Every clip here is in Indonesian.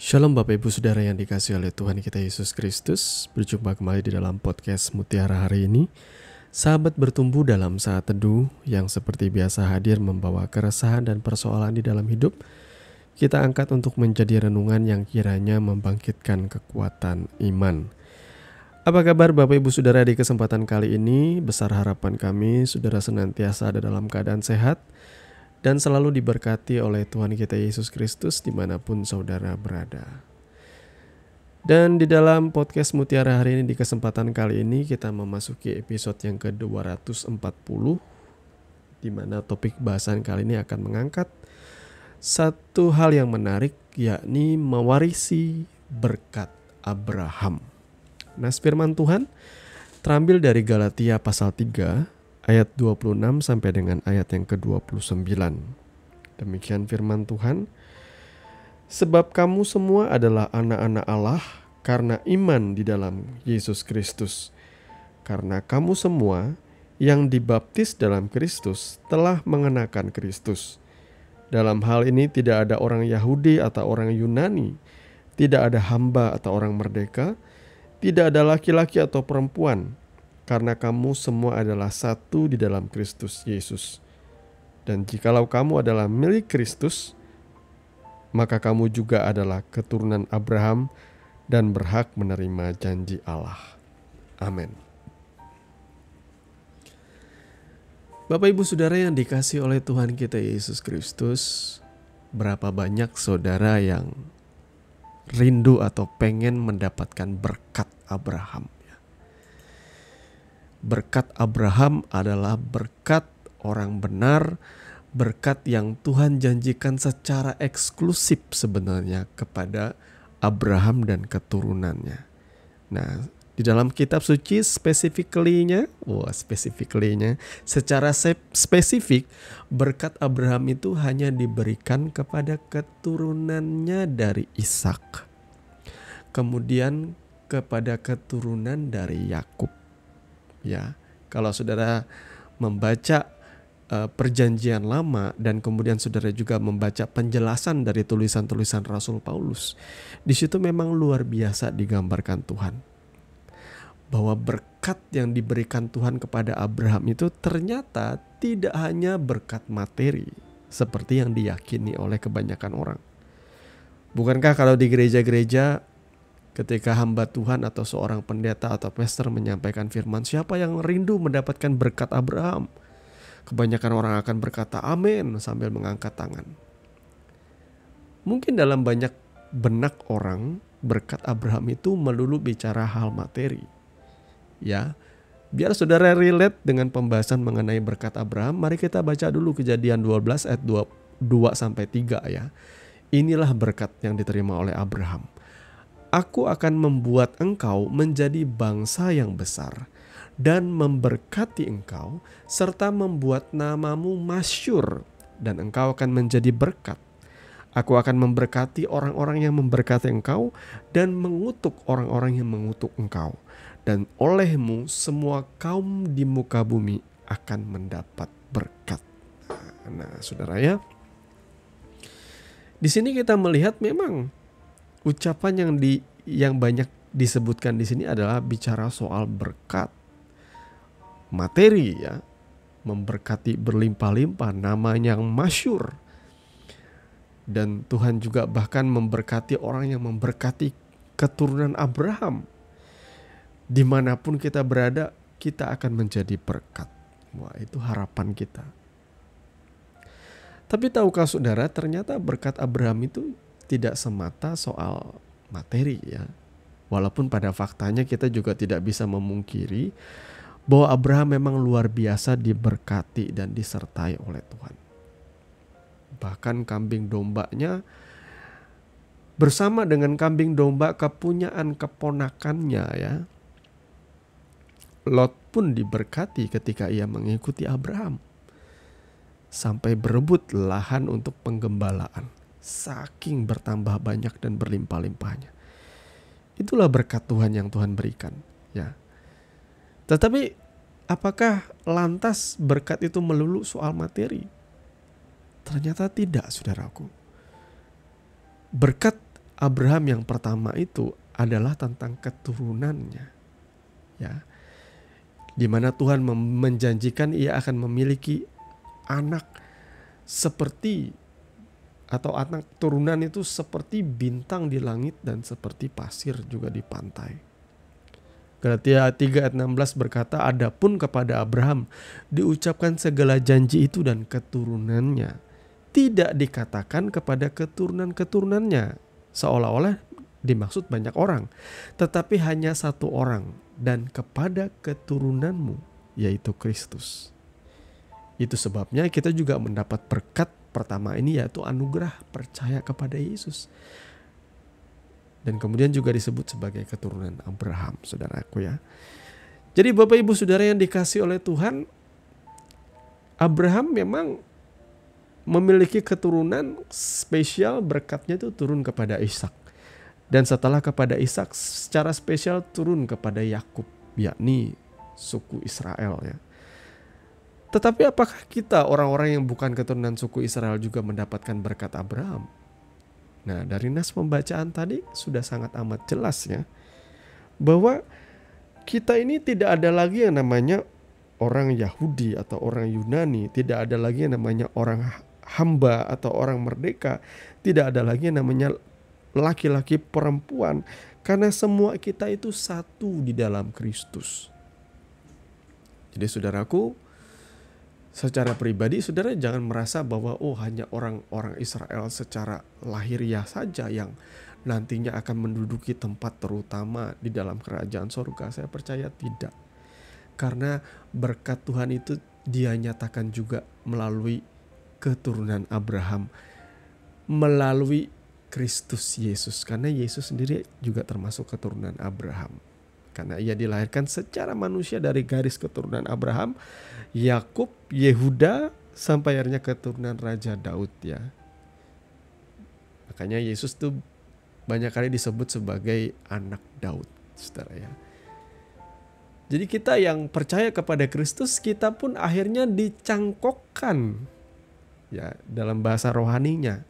Shalom Bapak Ibu Saudara yang dikasihi oleh Tuhan kita Yesus Kristus. Berjumpa kembali di dalam podcast Mutiara hari ini. Sahabat bertumbuh dalam saat teduh yang seperti biasa hadir membawa keresahan dan persoalan di dalam hidup. Kita angkat untuk menjadi renungan yang kiranya membangkitkan kekuatan iman. Apa kabar Bapak Ibu Saudara di kesempatan kali ini? Besar harapan kami saudara senantiasa ada dalam keadaan sehat dan selalu diberkati oleh Tuhan kita Yesus Kristus dimanapun saudara berada. Dan di dalam podcast Mutiara hari ini di kesempatan kali ini kita memasuki episode yang ke-240, di mana topik bahasan kali ini akan mengangkat satu hal yang menarik, yakni mewarisi berkat Abraham. Nah, firman Tuhan terambil dari Galatia pasal 3 ayat 26 sampai dengan ayat yang ke-29. Demikian firman Tuhan. Sebab kamu semua adalah anak-anak Allah karena iman di dalam Yesus Kristus. Karena kamu semua yang dibaptis dalam Kristus telah mengenakan Kristus. Dalam hal ini tidak ada orang Yahudi atau orang Yunani, tidak ada hamba atau orang merdeka, tidak ada laki-laki atau perempuan, karena kamu semua adalah satu di dalam Kristus Yesus. Dan jikalau kamu adalah milik Kristus, maka kamu juga adalah keturunan Abraham dan berhak menerima janji Allah. Amin. Bapak Ibu Saudara yang dikasihi oleh Tuhan kita Yesus Kristus, berapa banyak saudara yang rindu atau pengen mendapatkan berkat Abraham? Berkat Abraham adalah berkat orang benar, berkat yang Tuhan janjikan secara eksklusif sebenarnya kepada Abraham dan keturunannya. Nah, di dalam kitab suci spesifiknya, secara spesifik berkat Abraham itu hanya diberikan kepada keturunannya dari Ishak. Kemudian kepada keturunan dari Yakub. Ya, kalau saudara membaca perjanjian lama dan kemudian saudara juga membaca penjelasan dari tulisan-tulisan Rasul Paulus, di situ memang luar biasa digambarkan Tuhan bahwa berkat yang diberikan Tuhan kepada Abraham itu ternyata tidak hanya berkat materi seperti yang diyakini oleh kebanyakan orang. Bukankah kalau di gereja-gereja ketika hamba Tuhan atau seorang pendeta atau pastor menyampaikan firman, siapa yang rindu mendapatkan berkat Abraham? Kebanyakan orang akan berkata amin sambil mengangkat tangan. Mungkin dalam banyak benak orang, berkat Abraham itu melulu bicara hal materi. Ya, biar saudara relate dengan pembahasan mengenai berkat Abraham, mari kita baca dulu Kejadian 12 ayat 2-3 ya. Inilah berkat yang diterima oleh Abraham. Aku akan membuat engkau menjadi bangsa yang besar dan memberkati engkau serta membuat namamu masyhur dan engkau akan menjadi berkat. Aku akan memberkati orang-orang yang memberkati engkau dan mengutuk orang-orang yang mengutuk engkau. Dan olehmu semua kaum di muka bumi akan mendapat berkat. Nah, saudara ya, di sini kita melihat memang ucapan yang banyak disebutkan di sini adalah bicara soal berkat materi ya, memberkati berlimpah-limpah, namanya yang masyhur. Dan Tuhan juga bahkan memberkati orang yang memberkati keturunan Abraham. Dimanapun kita berada, kita akan menjadi berkat. Wah, itu harapan kita. Tapi tahukah saudara, ternyata berkat Abraham itu tidak semata soal materi ya. Walaupun pada faktanya kita juga tidak bisa memungkiri bahwa Abraham memang luar biasa diberkati dan disertai oleh Tuhan. Bahkan kambing dombanya bersama dengan kambing domba kepunyaan keponakannya ya, Lot pun diberkati ketika ia mengikuti Abraham. Sampai berebut lahan untuk penggembalaan. Saking bertambah banyak dan berlimpah-limpahnya. Itulah berkat Tuhan yang Tuhan berikan ya. Tetapi apakah lantas berkat itu melulu soal materi? Ternyata tidak, saudaraku. Berkat Abraham yang pertama itu adalah tentang keturunannya, ya, di mana Tuhan menjanjikan ia akan memiliki anak seperti, atau anak turunan itu seperti bintang di langit dan seperti pasir juga di pantai. Galatia 3 ayat 16 berkata, adapun kepada Abraham diucapkan segala janji itu dan keturunannya, tidak dikatakan kepada keturunan-keturunannya, seolah-olah dimaksud banyak orang, tetapi hanya satu orang, dan kepada keturunanmu, yaitu Kristus. Itu sebabnya kita juga mendapat berkat pertama ini, yaitu anugerah percaya kepada Yesus. Dan kemudian juga disebut sebagai keturunan Abraham, saudaraku ya. Jadi Bapak Ibu Saudara yang dikasihi oleh Tuhan, Abraham memang memiliki keturunan spesial, berkatnya itu turun kepada Ishak. Dan setelah kepada Ishak, secara spesial turun kepada Yakub, yakni suku Israel ya. Tetapi apakah kita orang-orang yang bukan keturunan suku Israel juga mendapatkan berkat Abraham? Nah, dari nas pembacaan tadi sudah sangat amat jelas ya, bahwa kita ini tidak ada lagi yang namanya orang Yahudi atau orang Yunani, tidak ada lagi yang namanya orang hamba atau orang merdeka, tidak ada lagi yang namanya laki-laki perempuan, karena semua kita itu satu di dalam Kristus. Jadi saudaraku, secara pribadi saudara jangan merasa bahwa hanya orang-orang Israel secara lahiriah saja yang nantinya akan menduduki tempat terutama di dalam kerajaan surga. Saya percaya tidak. Karena berkat Tuhan itu Dia nyatakan juga melalui keturunan Abraham, melalui Kristus Yesus. Karena Yesus sendiri juga termasuk keturunan Abraham. Karena ia dilahirkan secara manusia dari garis keturunan Abraham, Yakub, Yehuda, sampai akhirnya keturunan Raja Daud ya. Makanya Yesus tuh banyak kali disebut sebagai anak Daud, saudara ya. Jadi kita yang percaya kepada Kristus, kita pun akhirnya dicangkokkan ya dalam bahasa rohaninya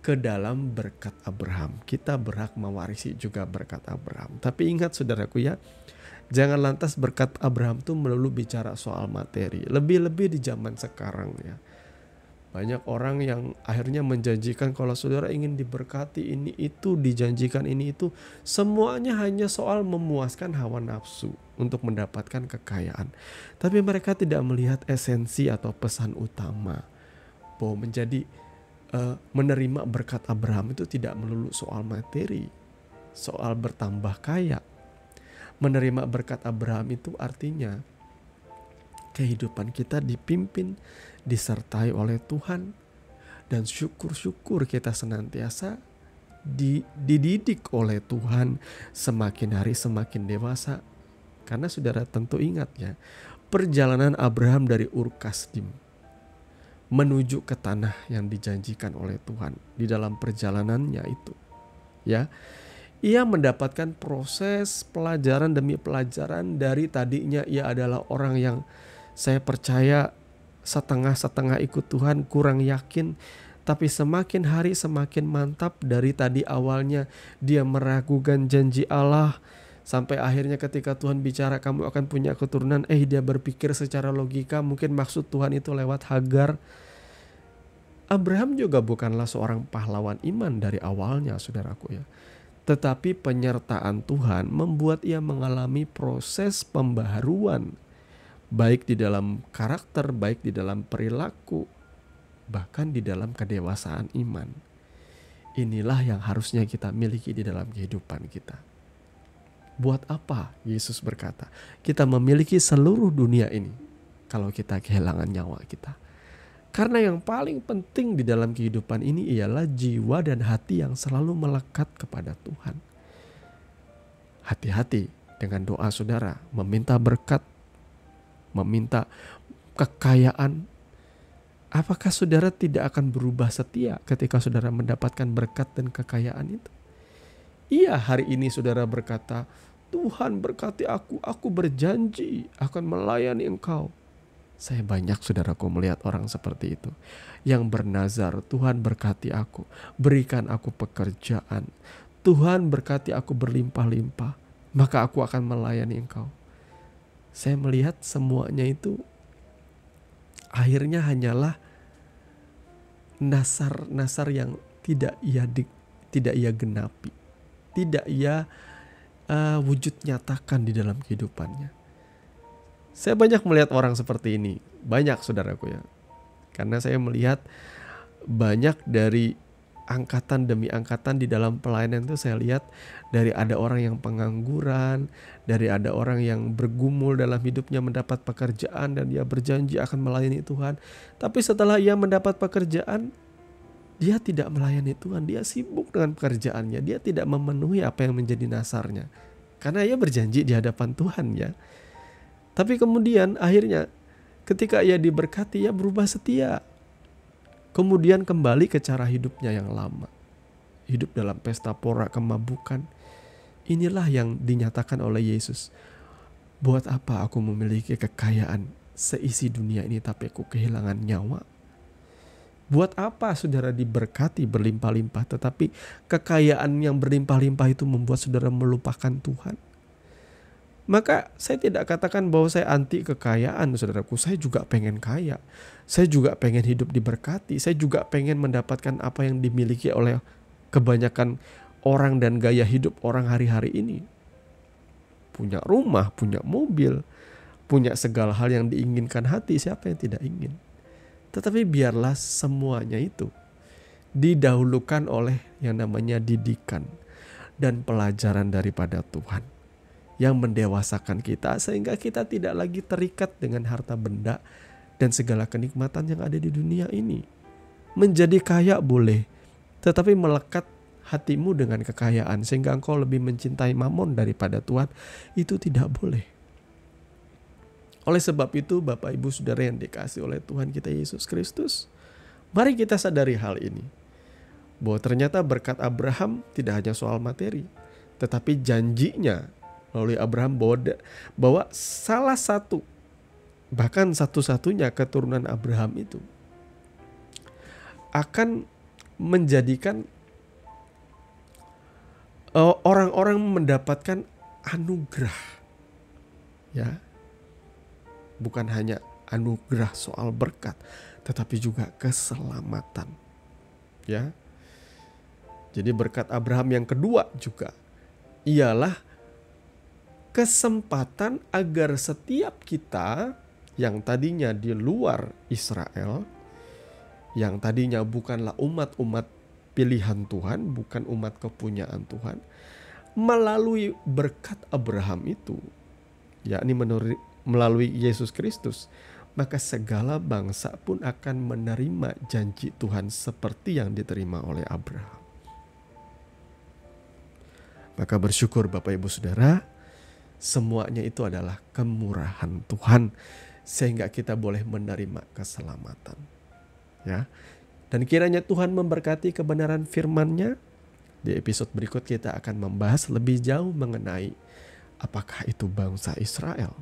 ke dalam berkat Abraham. Kita berhak mewarisi juga berkat Abraham. Tapi ingat saudaraku ya, jangan lantas berkat Abraham itu melulu bicara soal materi. Lebih-lebih di zaman sekarang ya. Banyak orang yang akhirnya menjanjikan kalau saudara ingin diberkati ini itu, dijanjikan ini itu, semuanya hanya soal memuaskan hawa nafsu untuk mendapatkan kekayaan. Tapi mereka tidak melihat esensi atau pesan utama bahwa menerima berkat Abraham itu tidak melulu soal materi, soal bertambah kaya. Menerima berkat Abraham itu artinya kehidupan kita dipimpin, disertai oleh Tuhan, dan syukur-syukur kita senantiasa dididik oleh Tuhan semakin hari semakin dewasa. Karena saudara tentu ingat ya, perjalanan Abraham dari Ur Kasdim menuju ke tanah yang dijanjikan oleh Tuhan, di dalam perjalanannya itu ya, ia mendapatkan proses pelajaran demi pelajaran. Dari tadinya ia adalah orang yang saya percaya setengah-setengah ikut Tuhan, kurang yakin, tapi semakin hari semakin mantap. Dari tadi awalnya dia meragukan janji Allah, sampai akhirnya ketika Tuhan bicara kamu akan punya keturunan, dia berpikir secara logika, mungkin maksud Tuhan itu lewat Hagar. Abraham juga bukanlah seorang pahlawan iman dari awalnya, saudaraku ya. Tetapi penyertaan Tuhan membuat ia mengalami proses pembaharuan, baik di dalam karakter, baik di dalam perilaku, bahkan di dalam kedewasaan iman. Inilah yang harusnya kita miliki di dalam kehidupan kita. Buat apa Yesus berkata, kita memiliki seluruh dunia ini kalau kita kehilangan nyawa kita? Karena yang paling penting di dalam kehidupan ini ialah jiwa dan hati yang selalu melekat kepada Tuhan. Hati-hati dengan doa saudara, meminta berkat, meminta kekayaan. Apakah saudara tidak akan berubah setia ketika saudara mendapatkan berkat dan kekayaan itu? Iya, hari ini saudara berkata, Tuhan berkati aku berjanji akan melayani engkau. Saya banyak saudaraku melihat orang seperti itu, yang bernazar, Tuhan berkati aku, berikan aku pekerjaan, Tuhan berkati aku berlimpah-limpah, maka aku akan melayani Engkau. Saya melihat semuanya itu akhirnya hanyalah nasar-nasar yang tidak ia genapi, tidak ia wujud nyatakan di dalam kehidupannya. Saya banyak melihat orang seperti ini, banyak saudaraku ya. Karena saya melihat banyak dari angkatan demi angkatan di dalam pelayanan itu, saya lihat dari ada orang yang pengangguran, dari ada orang yang bergumul dalam hidupnya mendapat pekerjaan dan dia berjanji akan melayani Tuhan. Tapi setelah ia mendapat pekerjaan, dia tidak melayani Tuhan, dia sibuk dengan pekerjaannya, dia tidak memenuhi apa yang menjadi nasarnya. Karena ia berjanji di hadapan Tuhan ya. Tapi kemudian akhirnya ketika ia diberkati, ia berubah setia. Kemudian kembali ke cara hidupnya yang lama. Hidup dalam pesta pora, kemabukan. Inilah yang dinyatakan oleh Yesus. Buat apa aku memiliki kekayaan seisi dunia ini tapi aku kehilangan nyawa? Buat apa saudara diberkati berlimpah-limpah tetapi kekayaan yang berlimpah-limpah itu membuat saudara melupakan Tuhan? Maka saya tidak katakan bahwa saya anti kekayaan saudaraku. Saya juga pengen kaya. Saya juga pengen hidup diberkati. Saya juga pengen mendapatkan apa yang dimiliki oleh kebanyakan orang dan gaya hidup orang hari-hari ini. Punya rumah, punya mobil, punya segala hal yang diinginkan hati. Siapa yang tidak ingin? Tetapi biarlah semuanya itu didahulukan oleh yang namanya didikan dan pelajaran daripada Tuhan yang mendewasakan kita sehingga kita tidak lagi terikat dengan harta benda dan segala kenikmatan yang ada di dunia ini. Menjadi kaya boleh, tetapi melekat hatimu dengan kekayaan sehingga engkau lebih mencintai mamon daripada Tuhan, itu tidak boleh. Oleh sebab itu Bapak Ibu Saudara yang dikasihi oleh Tuhan kita Yesus Kristus, mari kita sadari hal ini. Bahwa ternyata berkat Abraham tidak hanya soal materi, tetapi janjinya melalui Abraham bahwa salah satu, bahkan satu-satunya keturunan Abraham itu akan menjadikan orang-orang mendapatkan anugerah. Ya. Bukan hanya anugerah soal berkat, tetapi juga keselamatan. Ya. Jadi berkat Abraham yang kedua juga ialah kesempatan agar setiap kita yang tadinya di luar Israel, yang tadinya bukanlah umat-umat pilihan Tuhan, bukan umat kepunyaan Tuhan, melalui berkat Abraham itu, yakni melalui Yesus Kristus, maka segala bangsa pun akan menerima janji Tuhan seperti yang diterima oleh Abraham. Maka bersyukur Bapak Ibu Saudara, semuanya itu adalah kemurahan Tuhan sehingga kita boleh menerima keselamatan. Ya. Dan kiranya Tuhan memberkati kebenaran firman-Nya. Di episode berikut kita akan membahas lebih jauh mengenai apakah itu bangsa Israel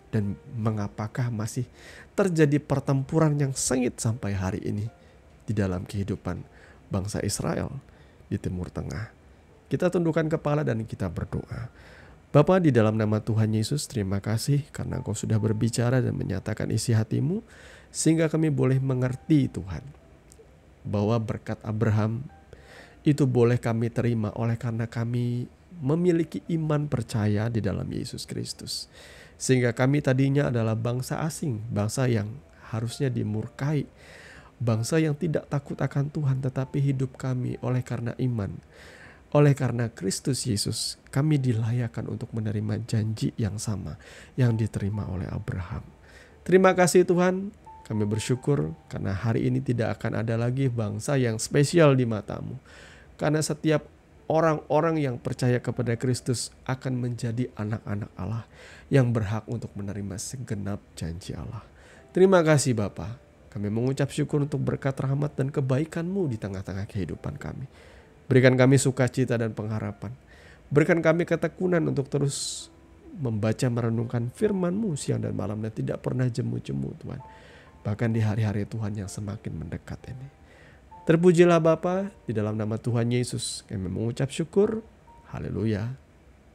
dan mengapakah masih terjadi pertempuran yang sengit sampai hari ini di dalam kehidupan bangsa Israel di Timur Tengah. Kita tundukkan kepala dan kita berdoa. Bapa, di dalam nama Tuhan Yesus, terima kasih karena Engkau sudah berbicara dan menyatakan isi hati-Mu sehingga kami boleh mengerti Tuhan bahwa berkat Abraham itu boleh kami terima oleh karena kami memiliki iman percaya di dalam Yesus Kristus. Sehingga kami tadinya adalah bangsa asing, bangsa yang harusnya dimurkai, bangsa yang tidak takut akan Tuhan, tetapi hidup kami oleh karena iman. Oleh karena Kristus Yesus, kami dilayakkan untuk menerima janji yang sama yang diterima oleh Abraham. Terima kasih Tuhan, kami bersyukur karena hari ini tidak akan ada lagi bangsa yang spesial di mata-Mu. Karena setiap orang-orang yang percaya kepada Kristus akan menjadi anak-anak Allah yang berhak untuk menerima segenap janji Allah. Terima kasih Bapa, kami mengucap syukur untuk berkat rahmat dan kebaikan-Mu di tengah-tengah kehidupan kami. Berikan kami sukacita dan pengharapan. Berikan kami ketekunan untuk terus membaca merenungkan firman-Mu siang dan malam dan tidak pernah jemu-jemu Tuhan. Bahkan di hari-hari Tuhan yang semakin mendekat ini. Terpujilah Bapa, di dalam nama Tuhan Yesus kami mengucap syukur. Haleluya.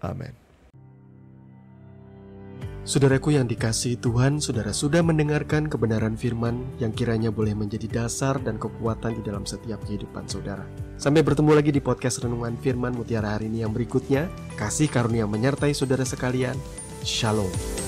Amin. Saudaraku yang dikasihi Tuhan, saudara sudah mendengarkan kebenaran firman yang kiranya boleh menjadi dasar dan kekuatan di dalam setiap kehidupan saudara. Sampai bertemu lagi di podcast Renungan Firman Mutiara hari ini yang berikutnya. Kasih karunia menyertai saudara sekalian. Shalom.